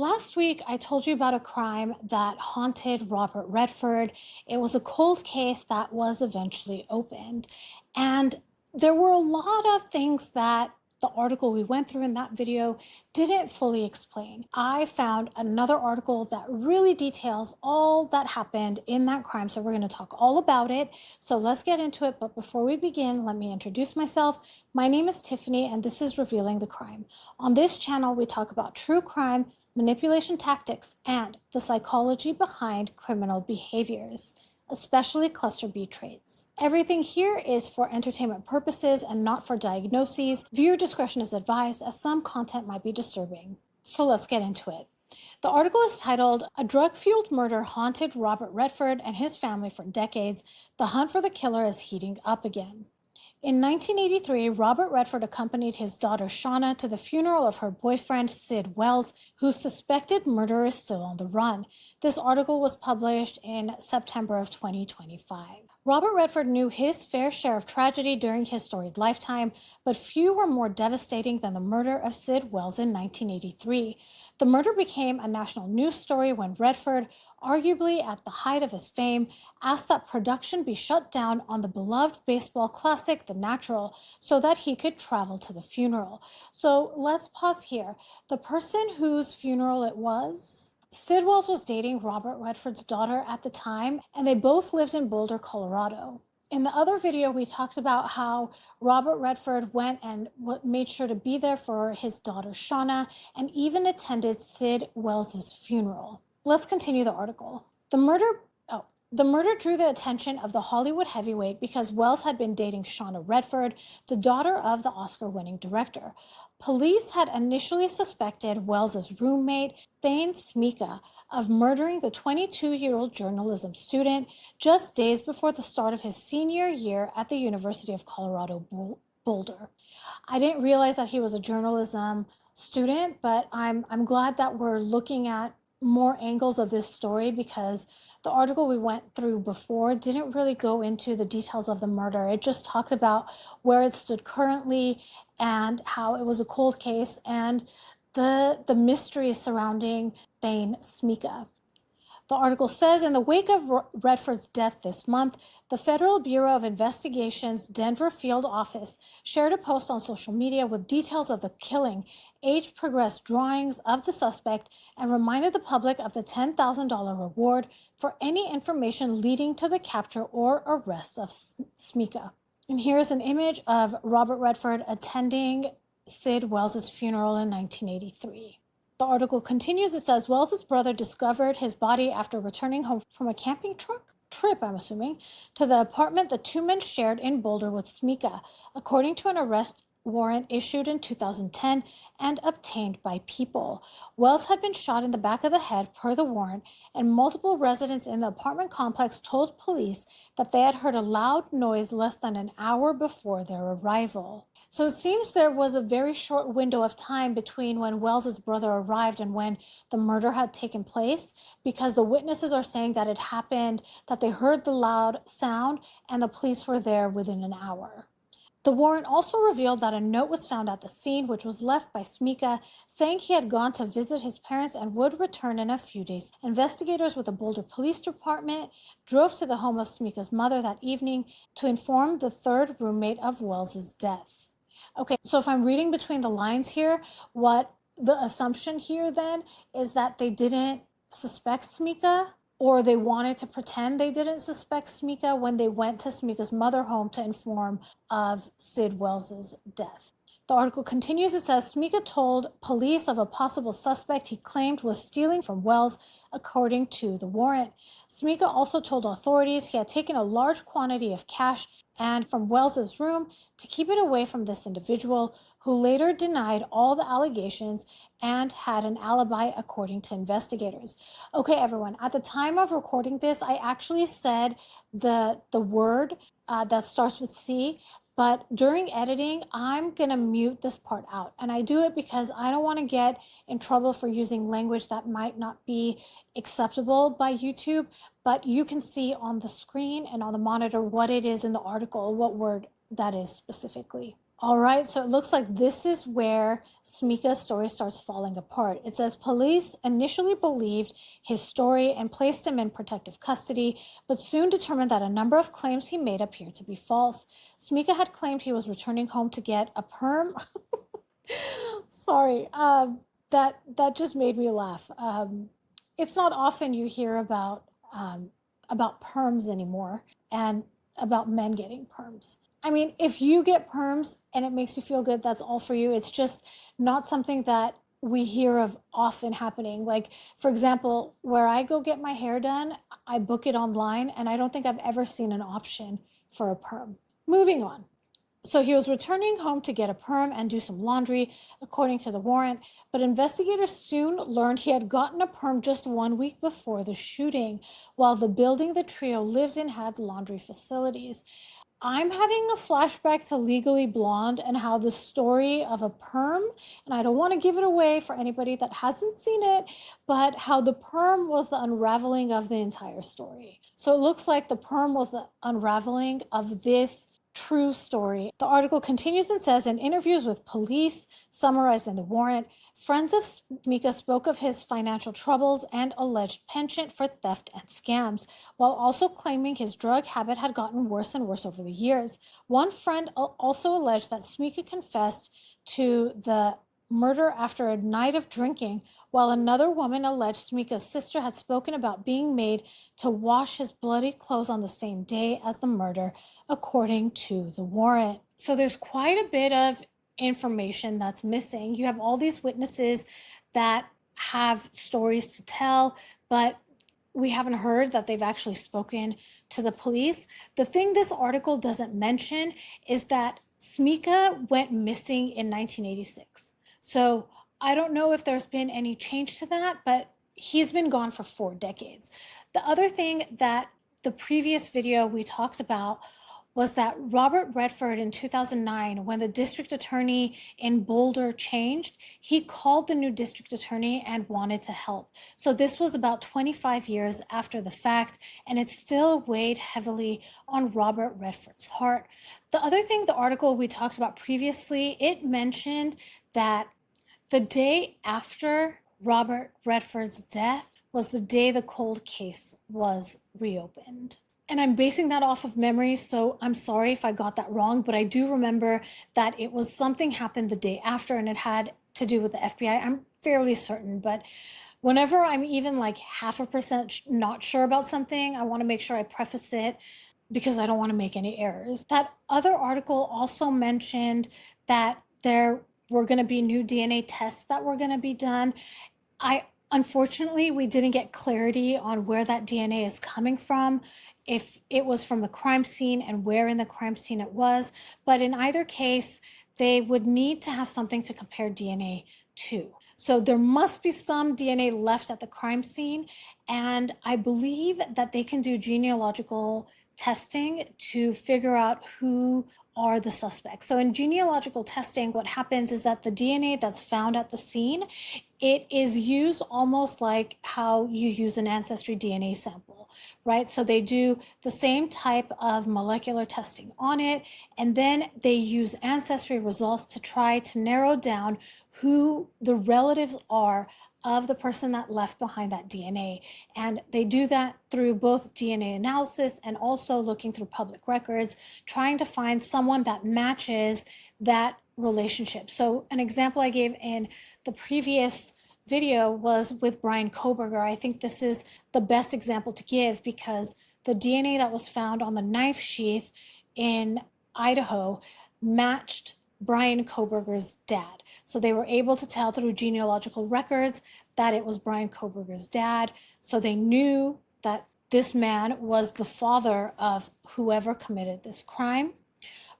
Last week, I told you about a crime that haunted Robert Redford. It was a cold case that was eventually opened. And there were a lot of things that the article we went through in that video didn't fully explain. I found another article that really details all that happened in that crime, so we're going to talk all about it. So let's get into it. But before we begin, let me introduce myself. My name is Tiffany, and this is Revealing the Crime. On this channel, we talk about true crime, manipulation tactics, and the psychology behind criminal behaviors, especially cluster B traits. Everything here is for entertainment purposes and not for diagnoses. Viewer discretion is advised, as some content might be disturbing. So let's get into it. The article is titled, "A Drug-Fueled Murder Haunted Robert Redford and His Family for Decades. The Hunt for the Killer is Heating Up Again." In 1983, Robert Redford accompanied his daughter Shauna to the funeral of her boyfriend Sid Wells, whose suspected murderer is still on the run. This article was published in September of 2025. Robert Redford knew his fair share of tragedy during his storied lifetime, but few were more devastating than the murder of Sid Wells in 1983. The murder became a national news story when Redford, arguably at the height of his fame, asked that production be shut down on the beloved baseball classic The Natural so that he could travel to the funeral. So let's pause here. The person whose funeral it was, Sid Wells was dating Robert Redford's daughter at the time, and they both lived in Boulder, Colorado. In the other video, we talked about how Robert Redford went and made sure to be there for his daughter Shauna and even attended Sid Wells' funeral. Let's continue the article. The murder drew the attention of the Hollywood heavyweight because Wells had been dating Shauna Redford, the daughter of the Oscar-winning director. Police had initially suspected Wells' roommate, Thain Mika, of murdering the 22-year-old journalism student just days before the start of his senior year at the University of Colorado Boulder. I didn't realize that he was a journalism student, but I'm glad that we're looking at more angles of this story because the article we went through before didn't really go into the details of the murder. It just talked about where it stood currently and how it was a cold case and the mystery surrounding Thain Mika. The article says, in the wake of Redford's death this month, the Federal Bureau of Investigation's Denver field office shared a post on social media with details of the killing, age-progressed drawings of the suspect, and reminded the public of the $10,000 reward for any information leading to the capture or arrest of Mika. And here's an image of Robert Redford attending Sid Wells' funeral in 1983. The article continues. It says, Wells' brother discovered his body after returning home from a camping trip, I'm assuming, to the apartment the two men shared in Boulder with Mika, according to an arrest warrant issued in 2010 and obtained by People. Wells had been shot in the back of the head per the warrant, and multiple residents in the apartment complex told police that they had heard a loud noise less than an hour before their arrival. So it seems there was a very short window of time between when Wells' brother arrived and when the murder had taken place, because the witnesses are saying that it happened, that they heard the loud sound, and the police were there within an hour. The warrant also revealed that a note was found at the scene, which was left by Mika, saying he had gone to visit his parents and would return in a few days. Investigators with the Boulder Police Department drove to the home of Mika's mother that evening to inform the third roommate of Wells' death. Okay, so if I'm reading between the lines here, what the assumption here then is that they didn't suspect Mika, or they wanted to pretend they didn't suspect Mika when they went to Mika's mother home to inform of Sid Wells' death. The article continues. It says, Mika told police of a possible suspect he claimed was stealing from Wells, according to the warrant. Mika also told authorities he had taken a large quantity of cash and from Wells' room to keep it away from this individual, who later denied all the allegations and had an alibi, according to investigators. Okay, everyone, at the time of recording this, I actually said the word that starts with C, but during editing, I'm gonna mute this part out. And I do it because I don't wanna get in trouble for using language that might not be acceptable by YouTube, but you can see on the screen and on the monitor what it is in the article, what word that is specifically. All right, so it looks like this is where Smika's story starts falling apart. It says police initially believed his story and placed him in protective custody, but soon determined that a number of claims he made appeared to be false. Smika had claimed he was returning home to get a perm. Sorry, that just made me laugh. It's not often you hear about perms anymore and about men getting perms. I mean, if you get perms and it makes you feel good, that's all for you. It's just not something that we hear of often happening. Like, for example, where I go get my hair done, I book it online, and I don't think I've ever seen an option for a perm. Moving on. So he was returning home to get a perm and do some laundry, according to the warrant, but investigators soon learned he had gotten a perm just 1 week before the shooting, while the building the trio lived in had laundry facilities. I'm having a flashback to Legally Blonde and how the story of a perm, and I don't want to give it away for anybody that hasn't seen it, but how the perm was the unraveling of the entire story. So it looks like the perm was the unraveling of this true story. The article continues and says, in interviews with police, summarized in the warrant, friends of Mika spoke of his financial troubles and alleged penchant for theft and scams, while also claiming his drug habit had gotten worse and worse over the years. One friend also alleged that Smika confessed to the murder after a night of drinking, while another woman alleged Smika's sister had spoken about being made to wash his bloody clothes on the same day as the murder, according to the warrant. So there's quite a bit of information that's missing. You have all these witnesses that have stories to tell, but we haven't heard that they've actually spoken to the police. The thing this article doesn't mention is that Smika went missing in 1986. So I don't know if there's been any change to that, but he's been gone for 4 decades. The other thing that the previous video we talked about was that Robert Redford in 2009, when the district attorney in Boulder changed, he called the new district attorney and wanted to help. So this was about 25 years after the fact, and it still weighed heavily on Robert Redford's heart. The other thing, the article we talked about previously, it mentioned that the day after Robert Redford's death was the day the cold case was reopened. And I'm basing that off of memory, so I'm sorry if I got that wrong, but I do remember that it was something happened the day after and it had to do with the FBI. I'm fairly certain, but whenever I'm even like 0.5% not sure about something, I want to make sure I preface it because I don't want to make any errors. That other article also mentioned that there were going to be new DNA tests that were going to be done. Unfortunately, we didn't get clarity on where that DNA is coming from, if it was from the crime scene and where in the crime scene it was. But in either case, they would need to have something to compare DNA to. So there must be some DNA left at the crime scene. And I believe that they can do genealogical testing to figure out who are the suspects. So in genealogical testing, what happens is that the DNA that's found at the scene, it is used almost like how you use an ancestry DNA sample, right? So they do the same type of molecular testing on it, and then they use ancestry results to try to narrow down who the relatives are of the person that left behind that DNA. And they do that through both DNA analysis and also looking through public records, trying to find someone that matches that relationship. So an example I gave in the previous video was with Bryan Kohberger. I think this is the best example to give because the DNA that was found on the knife sheath in Idaho matched Bryan Kohberger's dad. So they were able to tell through genealogical records that it was Bryan Kohberger's dad. So they knew that this man was the father of whoever committed this crime.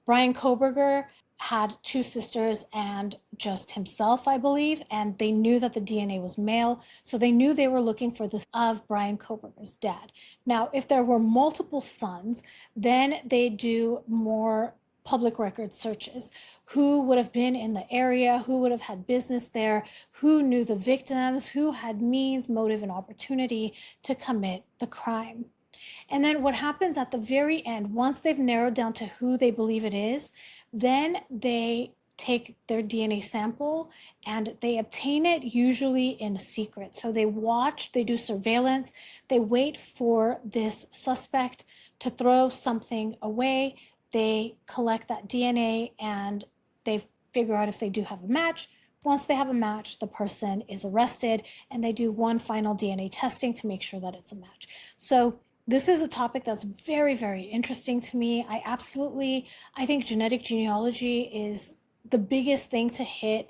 Bryan Kohberger had 2 sisters and just himself, I believe, and they knew that the DNA was male, so they knew they were looking for this of Bryan Kohberger's dad. Now, if there were multiple sons, then they do more public record searches. Who would have been in the area, who would have had business there, who knew the victims, who had means, motive, and opportunity to commit the crime. And then what happens at the very end, once they've narrowed down to who they believe it is, Then they take their DNA sample and they obtain it usually in secret. So they watch, they do surveillance, they wait for this suspect to throw something away. They collect that DNA and they figure out if they do have a match. Once they have a match, the person is arrested and they do one final DNA testing to make sure that it's a match. So this is a topic that's very, very interesting to me. I think genetic genealogy is the biggest thing to hit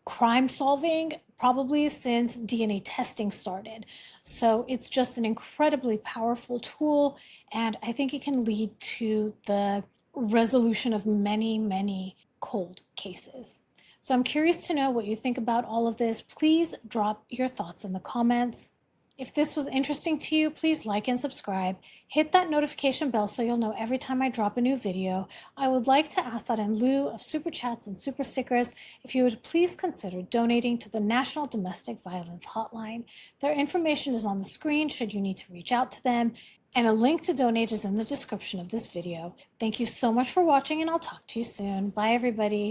crime solving probably since DNA testing started. So it's just an incredibly powerful tool, and I think it can lead to the resolution of many, many cold cases. So I'm curious to know what you think about all of this. Please drop your thoughts in the comments. If this was interesting to you, please like and subscribe. Hit that notification bell so you'll know every time I drop a new video. I would like to ask that in lieu of super chats and super stickers, if you would please consider donating to the National Domestic Violence Hotline. Their information is on the screen should you need to reach out to them, and a link to donate is in the description of this video. Thank you so much for watching, and I'll talk to you soon. Bye, everybody.